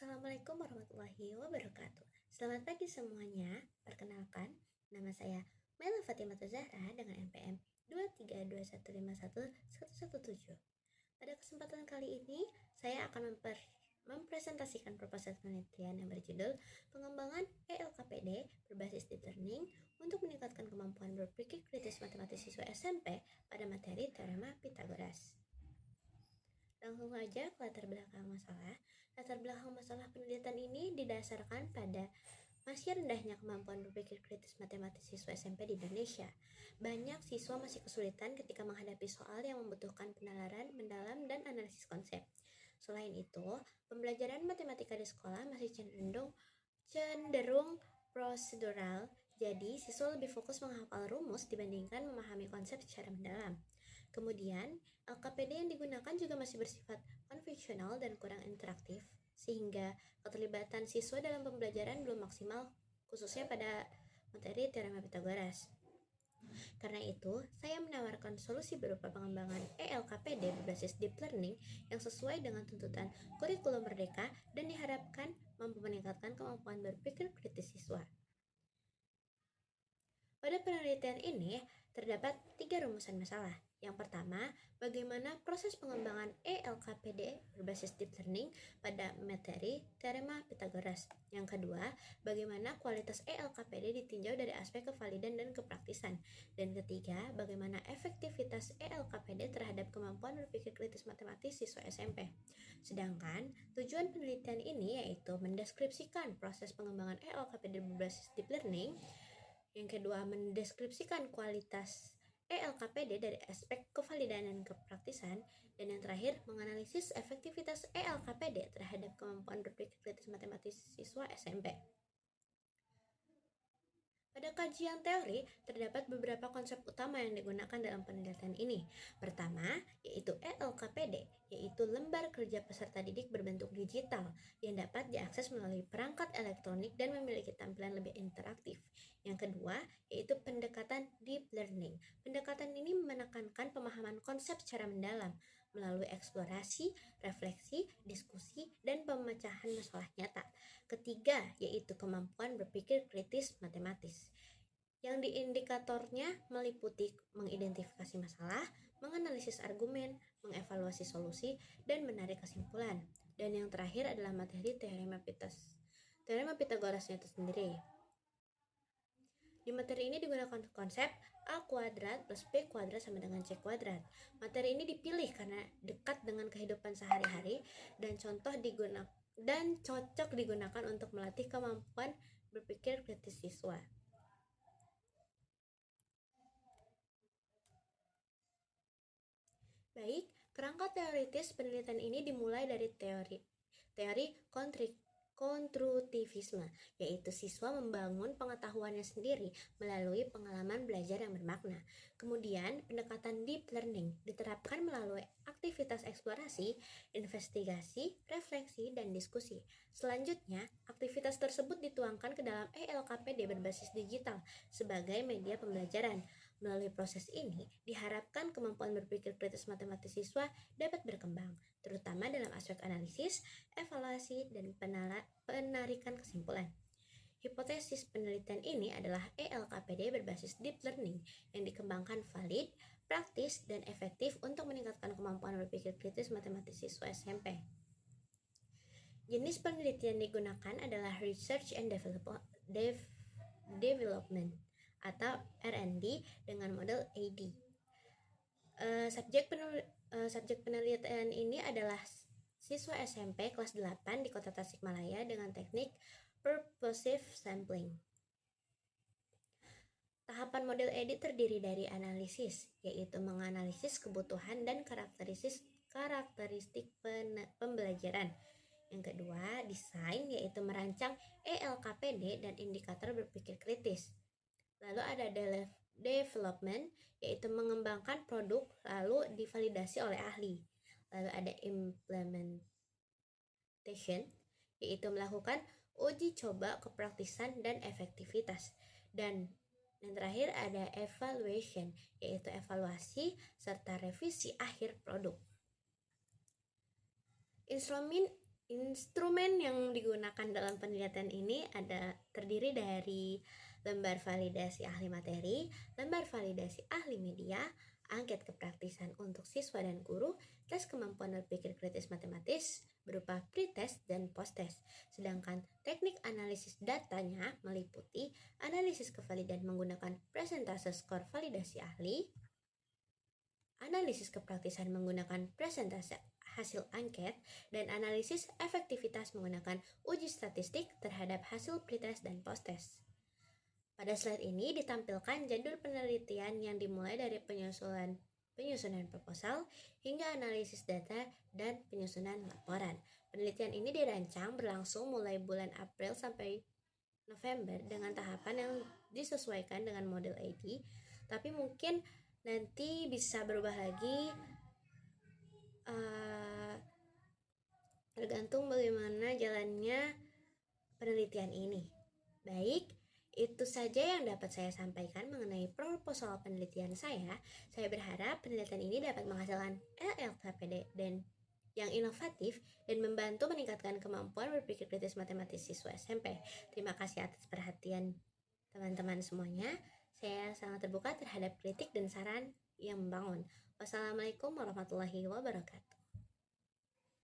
Assalamualaikum warahmatullahi wabarakatuh. Selamat pagi semuanya. Perkenalkan, nama saya Maila Fatimata Zahra dengan NPM 232151117. Pada kesempatan kali ini, saya akan mempresentasikan proposal penelitian yang berjudul Pengembangan ELKPD berbasis deep learning untuk meningkatkan kemampuan berpikir kritis matematis siswa SMP pada materi Teorema Pitagoras. Langsung saja ke latar belakang masalah. Latar belakang masalah penelitian ini didasarkan pada masih rendahnya kemampuan berpikir kritis matematis siswa SMP di Indonesia. Banyak siswa masih kesulitan ketika menghadapi soal yang membutuhkan penalaran mendalam dan analisis konsep. Selain itu, pembelajaran matematika di sekolah masih cenderung prosedural, jadi siswa lebih fokus menghafal rumus dibandingkan memahami konsep secara mendalam. Kemudian, LKPD yang digunakan juga masih bersifat konvensional dan kurang interaktif, sehingga keterlibatan siswa dalam pembelajaran belum maksimal, khususnya pada materi Teorema Pitagoras. Karena itu, saya menawarkan solusi berupa pengembangan ELKPD berbasis deep learning yang sesuai dengan tuntutan kurikulum merdeka dan diharapkan mampu meningkatkan kemampuan berpikir kritis siswa. Pada penelitian ini, terdapat 3 rumusan masalah. Yang pertama, bagaimana proses pengembangan ELKPD berbasis deep learning pada materi Teorema Pitagoras. Yang kedua, bagaimana kualitas ELKPD ditinjau dari aspek kevalidan dan kepraktisan. Dan ketiga, bagaimana efektivitas ELKPD terhadap kemampuan berpikir kritis matematis siswa SMP. Sedangkan, tujuan penelitian ini yaitu mendeskripsikan proses pengembangan ELKPD berbasis deep learning. Yang kedua, mendeskripsikan kualitas ELKPD dari aspek kevalidan dan kepraktisan. Dan yang terakhir, menganalisis efektivitas ELKPD terhadap kemampuan berpikir kritis matematis siswa SMP. Pada kajian teori, terdapat beberapa konsep utama yang digunakan dalam penelitian ini. Pertama, yaitu ELKPD, yaitu lembar kerja peserta didik berbentuk digital yang dapat diakses melalui perangkat elektronik dan memiliki tampilan lebih interaktif. Yang kedua, yaitu pendekatan deep learning. Pendekatan ini menekankan pemahaman konsep secara mendalam melalui eksplorasi, refleksi, diskusi, dan pemecahan masalah nyata. Ketiga, yaitu kemampuan berpikir kritis matematis, yang diindikatornya meliputi mengidentifikasi masalah, menganalisis argumen, mengevaluasi solusi, dan menarik kesimpulan. Dan yang terakhir adalah materi Teorema Pitagorasnya itu sendiri. Di materi ini digunakan konsep A kuadrat plus B kuadrat sama dengan C kuadrat. Materi ini dipilih karena dekat dengan kehidupan sehari-hari dan cocok digunakan untuk melatih kemampuan berpikir kritis siswa. Baik, kerangka teoritis penelitian ini dimulai dari teori konstruktivisme, yaitu siswa membangun pengetahuannya sendiri melalui pengalaman belajar yang bermakna. Kemudian, pendekatan deep learning diterapkan melalui aktivitas eksplorasi, investigasi, refleksi, dan diskusi. Selanjutnya, aktivitas tersebut dituangkan ke dalam ELKPD berbasis digital sebagai media pembelajaran. Melalui proses ini, diharapkan kemampuan berpikir kritis matematis siswa dapat berkembang, terutama dalam aspek analisis, evaluasi, dan penarikan kesimpulan. Hipotesis penelitian ini adalah ELKPD berbasis deep learning yang dikembangkan valid, praktis, dan efektif untuk meningkatkan kemampuan berpikir kritis matematis siswa SMP. Jenis penelitian digunakan adalah Research and Development atau R&D dengan model AD. Subjek penelitian ini adalah siswa SMP kelas 8 di Kota Tasikmalaya dengan teknik purposive sampling. Tahapan model AD terdiri dari analisis, yaitu menganalisis kebutuhan dan karakteristik pembelajaran. Yang kedua, desain, yaitu merancang ELKPD dan indikator berpikir kritis. Lalu ada development, yaitu mengembangkan produk lalu divalidasi oleh ahli. Lalu ada implementation, yaitu melakukan uji coba kepraktisan dan efektivitas. Dan yang terakhir ada evaluation, yaitu evaluasi serta revisi akhir produk. Instrumen yang digunakan dalam penelitian ini terdiri dari lembar validasi ahli materi, lembar validasi ahli media, angket kepraktisan untuk siswa dan guru, tes kemampuan berpikir kritis matematis berupa pretest dan posttest. Sedangkan teknik analisis datanya meliputi analisis kevalidan menggunakan presentase skor validasi ahli, analisis kepraktisan menggunakan presentase hasil angket, dan analisis efektivitas menggunakan uji statistik terhadap hasil pretest dan posttest. Pada slide ini ditampilkan jadwal penelitian yang dimulai dari penyusunan proposal hingga analisis data dan penyusunan laporan. Penelitian ini dirancang berlangsung mulai bulan April sampai November dengan tahapan yang disesuaikan dengan model ID, tapi mungkin nanti bisa berubah lagi tergantung bagaimana jalannya penelitian ini. Baik, itu saja yang dapat saya sampaikan mengenai proposal penelitian saya. Saya berharap penelitian ini dapat menghasilkan LLKPD dan yang inovatif dan membantu meningkatkan kemampuan berpikir kritis matematis siswa SMP. Terima kasih atas perhatian teman-teman semuanya. Saya sangat terbuka terhadap kritik dan saran yang membangun. Wassalamualaikum warahmatullahi wabarakatuh.